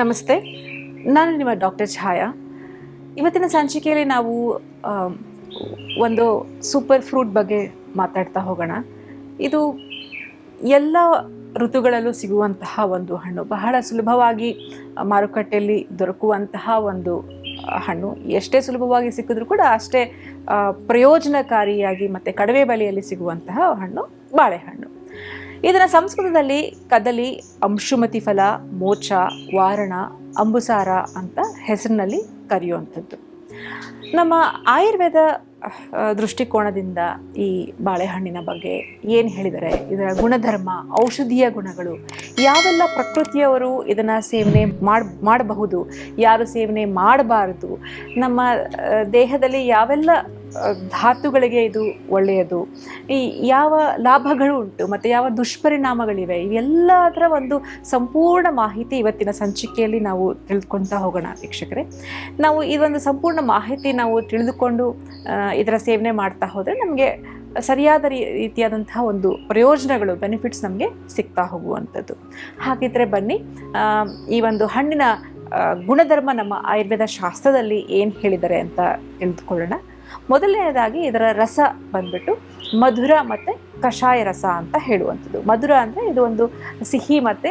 ನಮಸ್ತೆ, ನಾನು ನಿಮ್ಮ ಡಾಕ್ಟರ್ ಛಾಯಾ. ಇವತ್ತಿನ ಸಂಚಿಕೆಯಲ್ಲಿ ನಾವು ಆ, ಒಂದು ಸೂಪರ್ ಫ್ರೂಟ್ ಬಗ್ಗೆ ಮಾತಾಡ್ತಾ ಹೋಗೋಣ. ಇದು ಎಲ್ಲ ಋತುಗಳಲ್ಲೂ ಸಿಗುವಂತಹ ಒಂದು ಹಣ್ಣು, ಬಹಳ ಸುಲಭವಾಗಿ ಮಾರುಕಟ್ಟೆಯಲ್ಲಿ ದೊರಕುವಂತಹ ಒಂದು ಹಣ್ಣು. ಎಷ್ಟೇ ಸುಲಭವಾಗಿ ಸಿಕ್ಕಿದ್ರೂ ಕೂಡ ಅಷ್ಟೇ ಪ್ರಯೋಜನಕಾರಿಯಾಗಿ ಮತ್ತು ಕಡಿಮೆ ಬೆಲೆಯಲ್ಲಿ ಸಿಗುವಂತಹ ಹಣ್ಣು ಬಾಳೆಹಣ್ಣು. ಇದನ್ನು ಸಂಸ್ಕೃತದಲ್ಲಿ ಕದಲಿ, ಅಂಶುಮತಿ ಫಲ, ಮೋಚ, ವಾರಣ, ಅಂಬುಸಾರ ಅಂತ ಹೆಸರಿನಲ್ಲಿ ಕರೆಯುವಂಥದ್ದು. ನಮ್ಮ ಆಯುರ್ವೇದ ದೃಷ್ಟಿಕೋನದಿಂದ ಈ ಬಾಳೆಹಣ್ಣಿನ ಬಗ್ಗೆ ಏನು ಹೇಳಿದರೆ, ಇದರ ಗುಣಧರ್ಮ, ಔಷಧೀಯ ಗುಣಗಳು, ಯಾವೆಲ್ಲ ಪ್ರಕೃತಿಯವರು ಇದನ್ನು ಸೇವನೆ ಮಾಡಬಹುದು, ಯಾರು ಸೇವನೆ ಮಾಡಬಾರದು, ನಮ್ಮ ದೇಹದಲ್ಲಿ ಯಾವೆಲ್ಲ ಧಾತುಗಳಿಗೆ ಇದು ಒಳ್ಳೆಯದು, ಈ ಯಾವ ಲಾಭಗಳು ಉಂಟು ಮತ್ತು ಯಾವ ದುಷ್ಪರಿಣಾಮಗಳಿವೆ, ಇವೆಲ್ಲದರ ಒಂದು ಸಂಪೂರ್ಣ ಮಾಹಿತಿ ಇವತ್ತಿನ ಸಂಚಿಕೆಯಲ್ಲಿ ನಾವು ತಿಳಿದುಕೊಳ್ತಾ ಹೋಗೋಣ ವೀಕ್ಷಕರೇ. ನಾವು ಈ ಒಂದು ಸಂಪೂರ್ಣ ಮಾಹಿತಿ ನಾವು ತಿಳಿದುಕೊಂಡು ಇದರ ಸೇವನೆ ಮಾಡ್ತಾ ಹೋದರೆ ನಮಗೆ ಸರಿಯಾದ ರೀತಿಯಾದಂತಹ ಒಂದು ಪ್ರಯೋಜನಗಳು, ಬೆನಿಫಿಟ್ಸ್ ನಮಗೆ ಸಿಗ್ತಾ ಹೋಗುವಂಥದ್ದು. ಹಾಗಿದ್ರೆ ಬನ್ನಿ, ಈ ಒಂದು ಹಣ್ಣಿನ ಗುಣಧರ್ಮ ನಮ್ಮ ಆಯುರ್ವೇದ ಶಾಸ್ತ್ರದಲ್ಲಿ ಏನು ಹೇಳಿದ್ದಾರೆ ಅಂತ ತಿಳಿದುಕೊಳ್ಳೋಣ. ಮೊದಲನೇದಾಗಿ ಇದರ ರಸ ಬಂದ್ಬಿಟ್ಟು ಮಧುರ ಮತ್ತು ಕಷಾಯ ರಸ ಅಂತ ಹೇಳುವಂಥದ್ದು. ಮಧುರ ಅಂದರೆ ಇದು ಒಂದು ಸಿಹಿ ಮತ್ತು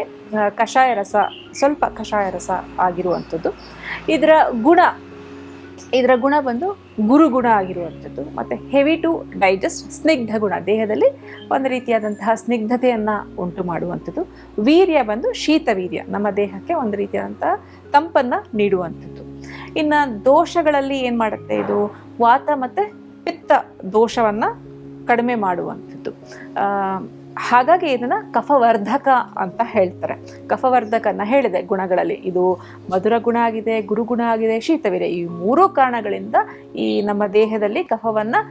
ಕಷಾಯ ರಸ, ಸ್ವಲ್ಪ ಕಷಾಯ ರಸ ಆಗಿರುವಂಥದ್ದು. ಇದರ ಗುಣ ಬಂದು ಗುರುಗುಣ ಆಗಿರುವಂಥದ್ದು. ಮತ್ತು ಹೆವಿ ಟು ಡೈಜೆಸ್ಟ್, ಸ್ನಿಗ್ಧ ಗುಣ, ದೇಹದಲ್ಲಿ ಒಂದು ರೀತಿಯಾದಂತಹ ಸ್ನಿಗ್ಧತೆಯನ್ನು ಉಂಟು ಮಾಡುವಂಥದ್ದು. ವೀರ್ಯ ಬಂದು ಶೀತವೀರ್ಯ, ನಮ್ಮ ದೇಹಕ್ಕೆ ಒಂದು ರೀತಿಯಾದಂತಹ ತಂಪನ್ನು ನೀಡುವಂಥದ್ದು. ಇನ್ನು ದೋಷಗಳಲ್ಲಿ ಏನು ಮಾಡುತ್ತೆ, ಇದು ವಾತ ಮತ್ತು ಪಿತ್ತ ದೋಷವನ್ನು ಕಡಿಮೆ ಮಾಡುವಂಥದ್ದು. ಹಾಗಾಗಿ ಇದನ್ನು ಕಫವರ್ಧಕ ಅಂತ ಹೇಳ್ತಾರೆ. ಕಫವರ್ಧಕನ ಹೇಳಿದೆ ಗುಣಗಳಲ್ಲಿ, ಇದು ಮಧುರ ಗುಣ ಆಗಿದೆ, ಗುರುಗುಣ ಆಗಿದೆ, ಶೀತವೀರ್ಯ. ಈ ಮೂರೂ ಕಾರಣಗಳಿಂದ ಈ ನಮ್ಮ ದೇಹದಲ್ಲಿ ಕಫವನ್ನು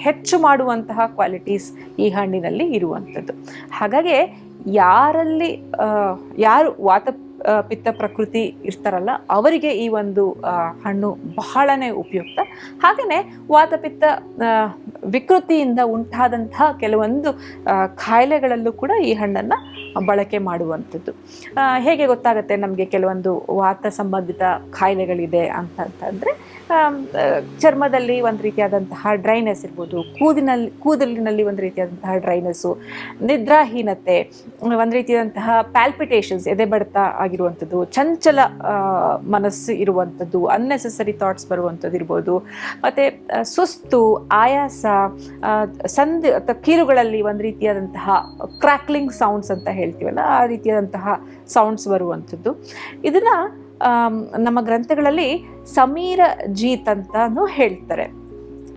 ಹೆಚ್ಚು ಮಾಡುವಂತಹ ಕ್ವಾಲಿಟೀಸ್ ಈ ಹಣ್ಣಿನಲ್ಲಿ ಇರುವಂಥದ್ದು. ಹಾಗಾಗಿ ಯಾರು ವಾತ ಪಿತ್ತ ಪ್ರಕೃತಿ ಇರ್ತಾರಲ್ಲ ಅವರಿಗೆ ಈ ಒಂದು ಹಣ್ಣು ಬಹಳನೇ ಉಪಯುಕ್ತ. ಹಾಗೆಯೇ ವಾತಪಿತ್ತ ವಿಕೃತಿಯಿಂದ ಉಂಟಾದಂತಹ ಕೆಲವೊಂದು ಕಾಯಿಲೆಗಳಲ್ಲೂ ಕೂಡ ಈ ಹಣ್ಣನ್ನು ಬಳಕೆ ಮಾಡುವಂಥದ್ದು. ಹೇಗೆ ಗೊತ್ತಾಗುತ್ತೆ ನಮಗೆ ಕೆಲವೊಂದು ವಾತ ಸಂಬಂಧಿತ ಕಾಯಿಲೆಗಳಿದೆ ಅಂತಂದರೆ, ಚರ್ಮದಲ್ಲಿ ಒಂದು ರೀತಿಯಾದಂತಹ ಡ್ರೈನೆಸ್ ಇರ್ಬೋದು, ಕೂದಲಿನಲ್ಲಿ ಒಂದು ರೀತಿಯಾದಂತಹ ಡ್ರೈನೆಸ್ಸು, ನಿದ್ರಾಹೀನತೆ, ಒಂದು ರೀತಿಯಾದಂತಹ ಪ್ಯಾಲ್ಪಿಟೇಷನ್ಸ್, ಎದೆ ಬಡಿತ ಆಗಿರುವಂಥದ್ದು, ಚಂಚಲ ಮನಸ್ಸು ಇರುವಂಥದ್ದು, ಅನ್ನೆಸೆಸರಿ ಥಾಟ್ಸ್ ಬರುವಂಥದ್ದು ಇರ್ಬೋದು, ಮತ್ತು ಸುಸ್ತು, ಆಯಾಸ, ಕೀಲುಗಳಲ್ಲಿ ಒಂದು ರೀತಿಯಾದಂತಹ ಕ್ರ್ಯಾಕ್ಲಿಂಗ್ ಸೌಂಡ್ಸ್ ಅಂತ ಹೇಳ್ತೀವಲ್ಲ, ಆ ರೀತಿಯಾದಂತಹ ಸೌಂಡ್ಸ್ ಬರುವಂಥದ್ದು. ಇದನ್ನು ನಮ್ಮ ಗ್ರಂಥಗಳಲ್ಲಿ ಸಮೀರ ಜೀತ್ ಅಂತಲೂ ಹೇಳ್ತಾರೆ.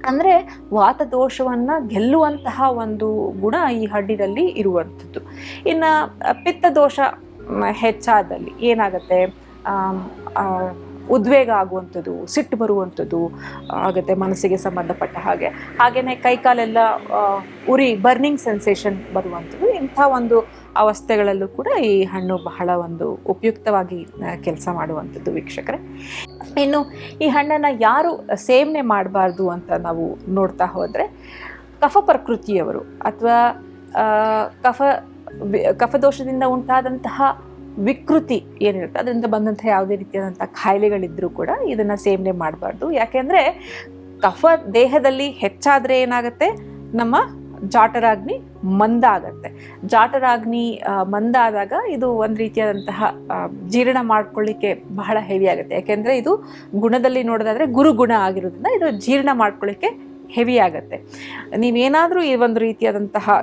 ಅಂದರೆ ವಾತದೋಷವನ್ನು ಗೆಲ್ಲುವಂತಹ ಒಂದು ಗುಣ ಈ ಹಣ್ಣಿನಲ್ಲಿ ಇರುವಂಥದ್ದು. ಇನ್ನು ಪಿತ್ತದೋಷ ಹೆಚ್ಚಾದಲ್ಲಿ ಏನಾಗುತ್ತೆ, ಉದ್ವೇಗ ಆಗುವಂಥದ್ದು, ಸಿಟ್ಟು ಬರುವಂಥದ್ದು ಆಗುತ್ತೆ ಮನಸ್ಸಿಗೆ ಸಂಬಂಧಪಟ್ಟ ಹಾಗೆಯೇ ಕೈಕಾಲೆಲ್ಲ ಉರಿ, ಬರ್ನಿಂಗ್ ಸೆನ್ಸೇಷನ್ ಬರುವಂಥದ್ದು. ಇಂಥ ಒಂದು ಅವಸ್ಥೆಗಳಲ್ಲೂ ಕೂಡ ಈ ಹಣ್ಣು ಬಹಳ ಒಂದು ಉಪಯುಕ್ತವಾಗಿ ಕೆಲಸ ಮಾಡುವಂಥದ್ದು ವೀಕ್ಷಕರೇ. ಇನ್ನು ಈ ಹಣ್ಣನ್ನು ಯಾರು ಸೇವನೆ ಮಾಡಬಾರ್ದು ಅಂತ ನಾವು ನೋಡ್ತಾ ಹೋದರೆ, ಕಫ ಪ್ರಕೃತಿಯವರು ಅಥವಾ ಕಫದೋಷದಿಂದ ಉಂಟಾದಂತಹ ವಿಕೃತಿ ಏನಿರುತ್ತೆ, ಅದರಿಂದ ಬಂದಂಥ ಯಾವುದೇ ರೀತಿಯಾದಂಥ ಕಾಯಿಲೆಗಳಿದ್ದರೂ ಕೂಡ ಇದನ್ನು ಸೇವನೆ ಮಾಡಬಾರ್ದು. ಯಾಕೆಂದರೆ ಕಫ ದೇಹದಲ್ಲಿ ಹೆಚ್ಚಾದರೆ ಏನಾಗುತ್ತೆ, ನಮ್ಮ ಜಾಠರಾಗ್ನಿ ಮಂದ ಆಗತ್ತೆ. ಜಾಠರಾಗ್ನಿ ಮಂದ ಆದಾಗ ಇದು ಒಂದು ರೀತಿಯಾದಂತಹ ಜೀರ್ಣ ಮಾಡ್ಕೊಳ್ಳಿಕ್ಕೆ ಬಹಳ ಹೆವಿ ಆಗುತ್ತೆ. ಯಾಕೆಂದರೆ ಇದು ಗುಣದಲ್ಲಿ ನೋಡೋದಾದರೆ ಗುರುಗುಣ ಆಗಿರೋದ್ರಿಂದ ಇದು ಜೀರ್ಣ ಮಾಡ್ಕೊಳ್ಳಿಕ್ಕೆ ಹೆವಿ ಆಗುತ್ತೆ. ನೀವೇನಾದರೂ ಈ ಒಂದು ರೀತಿಯಾದಂತಹ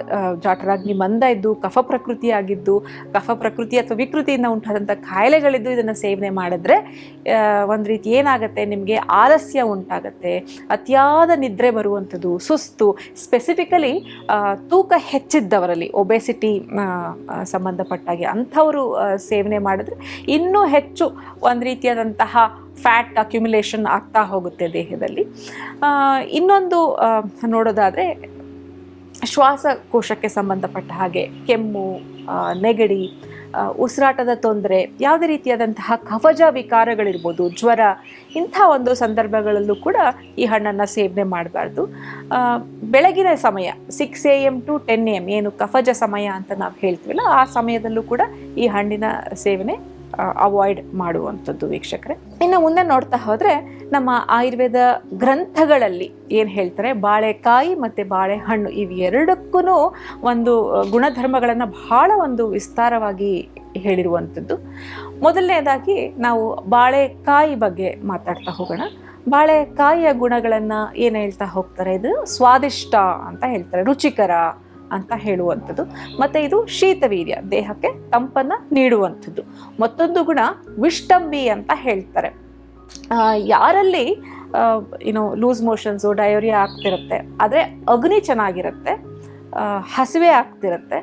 ಜಾಠರಾಗ್ನಿ ಮಂದ ಇದ್ದು, ಕಫ ಪ್ರಕೃತಿ ಆಗಿದ್ದು, ಕಫ ಪ್ರಕೃತಿ ಅಥವಾ ವಿಕೃತಿಯಿಂದ ಉಂಟಾದಂಥ ಕಾಯಿಲೆಗಳಿದ್ದು ಇದನ್ನು ಸೇವನೆ ಮಾಡಿದ್ರೆ ಒಂದು ರೀತಿ ಏನಾಗುತ್ತೆ, ನಿಮಗೆ ಆಲಸ್ಯ ಉಂಟಾಗುತ್ತೆ, ಅತಿಯಾದ ನಿದ್ರೆ ಬರುವಂಥದ್ದು, ಸುಸ್ತು. ಸ್ಪೆಸಿಫಿಕಲಿ ತೂಕ ಹೆಚ್ಚಿದ್ದವರಲ್ಲಿ, ಒಬೆಸಿಟಿ ಸಂಬಂಧಪಟ್ಟಾಗೆ ಅಂಥವರು ಸೇವನೆ ಮಾಡಿದ್ರೆ ಇನ್ನೂ ಹೆಚ್ಚು ಒಂದು ರೀತಿಯಾದಂತಹ ಫ್ಯಾಟ್ ಅಕ್ಯುಮುಲೇಷನ್ ಆಗ್ತಾ ಹೋಗುತ್ತೆ ದೇಹದಲ್ಲಿ. ಇನ್ನೊಂದು ನೋಡೋದಾದರೆ, ಶ್ವಾಸಕೋಶಕ್ಕೆ ಸಂಬಂಧಪಟ್ಟ ಹಾಗೆ ಕೆಮ್ಮು, ನೆಗಡಿ, ಉಸಿರಾಟದ ತೊಂದರೆ, ಯಾವುದೇ ರೀತಿಯಾದಂತಹ ಕಫಜ ವಿಕಾರಗಳಿರ್ಬೋದು, ಜ್ವರ, ಇಂಥ ಒಂದು ಸಂದರ್ಭಗಳಲ್ಲೂ ಕೂಡ ಈ ಹಣ್ಣನ್ನು ಸೇವನೆ ಮಾಡಬಾರ್ದು. ಬೆಳಗಿನ ಸಮಯ 6 AM to 10 AM ಏನು ಕಫಜ ಸಮಯ ಅಂತ ನಾವು ಹೇಳ್ತೀವಲ್ಲ, ಆ ಸಮಯದಲ್ಲೂ ಕೂಡ ಈ ಹಣ್ಣಿನ ಸೇವನೆ ಅವಾಯ್ಡ್ ಮಾಡುವಂಥದ್ದು ವೀಕ್ಷಕರೇ. ಇನ್ನು ಮುಂದೆ ನೋಡ್ತಾ ಹೋದರೆ ನಮ್ಮ ಆಯುರ್ವೇದ ಗ್ರಂಥಗಳಲ್ಲಿ ಏನು ಹೇಳ್ತಾರೆ, ಬಾಳೆಕಾಯಿ ಮತ್ತು ಬಾಳೆಹಣ್ಣು ಇವೆರಡಕ್ಕೂ ಒಂದು ಗುಣಧರ್ಮಗಳನ್ನು ಬಹಳ ಒಂದು ವಿಸ್ತಾರವಾಗಿ ಹೇಳಿರುವಂಥದ್ದು. ಮೊದಲನೇದಾಗಿ ನಾವು ಬಾಳೆಕಾಯಿ ಬಗ್ಗೆ ಮಾತಾಡ್ತಾ ಹೋಗೋಣ. ಬಾಳೆಕಾಯಿಯ ಗುಣಗಳನ್ನು ಏನು ಹೇಳ್ತಾ ಹೋಗ್ತಾರೆ, ಇದು ಸ್ವಾದಿಷ್ಟ ಅಂತ ಹೇಳ್ತಾರೆ, ರುಚಿಕರ ಅಂತ ಹೇಳುವಂಥದ್ದು. ಮತ್ತು ಇದು ಶೀತವೀರ್ಯ, ದೇಹಕ್ಕೆ ತಂಪನ್ನು ನೀಡುವಂಥದ್ದು. ಮತ್ತೊಂದು ಗುಣ ವಿಷ್ಟಂಬಿ ಅಂತ ಹೇಳ್ತಾರೆ. ಯಾರಲ್ಲಿ ಲೂಸ್ ಮೋಷನ್ಸು, ಡಯೋರಿಯಾ ಆಗ್ತಿರುತ್ತೆ, ಆದರೆ ಅಗ್ನಿ ಚೆನ್ನಾಗಿರುತ್ತೆ, ಹಸಿವೆ ಆಗ್ತಿರುತ್ತೆ,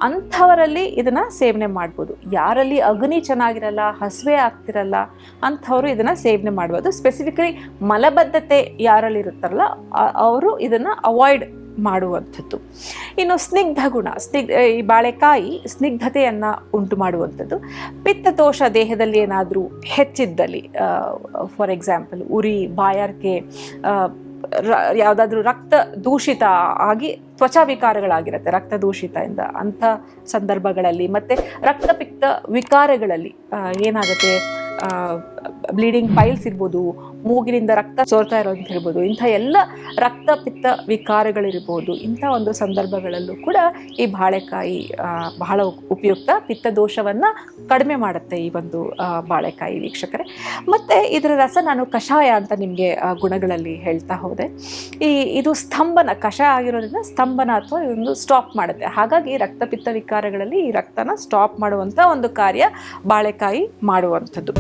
ಅಂಥವರಲ್ಲಿ ಇದನ್ನು ಸೇವನೆ ಮಾಡ್ಬೋದು. ಯಾರಲ್ಲಿ ಅಗ್ನಿ ಚೆನ್ನಾಗಿರಲ್ಲ, ಹಸಿವೆ ಆಗ್ತಿರಲ್ಲ, ಅಂಥವರು ಇದನ್ನು ಸೇವನೆ ಮಾಡ್ಬೋದು. ಸ್ಪೆಸಿಫಿಕಲಿ ಮಲಬದ್ಧತೆ ಯಾರಲ್ಲಿ ಇರುತ್ತಾರಲ್ಲ ಅವರು ಇದನ್ನು ಅವಾಯ್ಡ್ ಮಾಡುವಂಥದ್ದು. ಇನ್ನು ಸ್ನಿಗ್ಧ ಗುಣ, ಈ ಬಾಳೆಕಾಯಿ ಸ್ನಿಗ್ಧತೆಯನ್ನು ಉಂಟು ಮಾಡುವಂಥದ್ದು. ಪಿತ್ತದೋಷ ದೇಹದಲ್ಲಿ ಏನಾದರೂ ಹೆಚ್ಚಿದ್ದಲ್ಲಿ, ಫಾರ್ ಎಕ್ಸಾಂಪಲ್ ಉರಿ, ಬಾಯಾರಿಕೆ, ಯಾವುದಾದ್ರೂ ರಕ್ತ ದೂಷಿತ ಆಗಿ ತ್ವಚಾ ವಿಕಾರಗಳಾಗಿರುತ್ತೆ ರಕ್ತ ದೂಷಿತದಿಂದ, ಅಂಥ ಸಂದರ್ಭಗಳಲ್ಲಿ, ಮತ್ತು ರಕ್ತಪಿತ್ತ ವಿಕಾರಗಳಲ್ಲಿ ಏನಾಗುತ್ತೆ, ಬ್ಲೀಡಿಂಗ್ ಪೈಲ್ಸ್ ಇರ್ಬೋದು, ಮೂಗಿನಿಂದ ರಕ್ತ ಸೋರ್ತಾ ಇರೋದು ಇರ್ಬೋದು, ಇಂಥ ಎಲ್ಲ ರಕ್ತಪಿತ್ತ ವಿಕಾರಗಳಿರ್ಬೋದು. ಇಂಥ ಒಂದು ಸಂದರ್ಭಗಳಲ್ಲೂ ಕೂಡ ಈ ಬಾಳೆಕಾಯಿ ಬಹಳ ಉಪಯುಕ್ತ, ಪಿತ್ತದೋಷವನ್ನು ಕಡಿಮೆ ಮಾಡುತ್ತೆ ಈ ಒಂದು ಬಾಳೆಕಾಯಿ ವೀಕ್ಷಕರೇ. ಮತ್ತು ಇದರ ರಸ ನಾನು ಕಷಾಯ ಅಂತ ನಿಮಗೆ ಗುಣಗಳಲ್ಲಿ ಹೇಳ್ತಾ ಹೋದೆ. ಇದು ಸ್ತಂಭನ, ಕಷಾಯ ಆಗಿರೋದ್ರಿಂದ ಸ್ತಂಭನ ಅಥವಾ ಇದೊಂದು ಸ್ಟಾಪ್ ಮಾಡುತ್ತೆ. ಹಾಗಾಗಿ ರಕ್ತಪಿತ್ತ ವಿಕಾರಗಳಲ್ಲಿ ಈ ರಕ್ತನ ಸ್ಟಾಪ್ ಮಾಡುವಂಥ ಒಂದು ಕಾರ್ಯ ಬಾಳೆಕಾಯಿ ಮಾಡುವಂಥದ್ದು.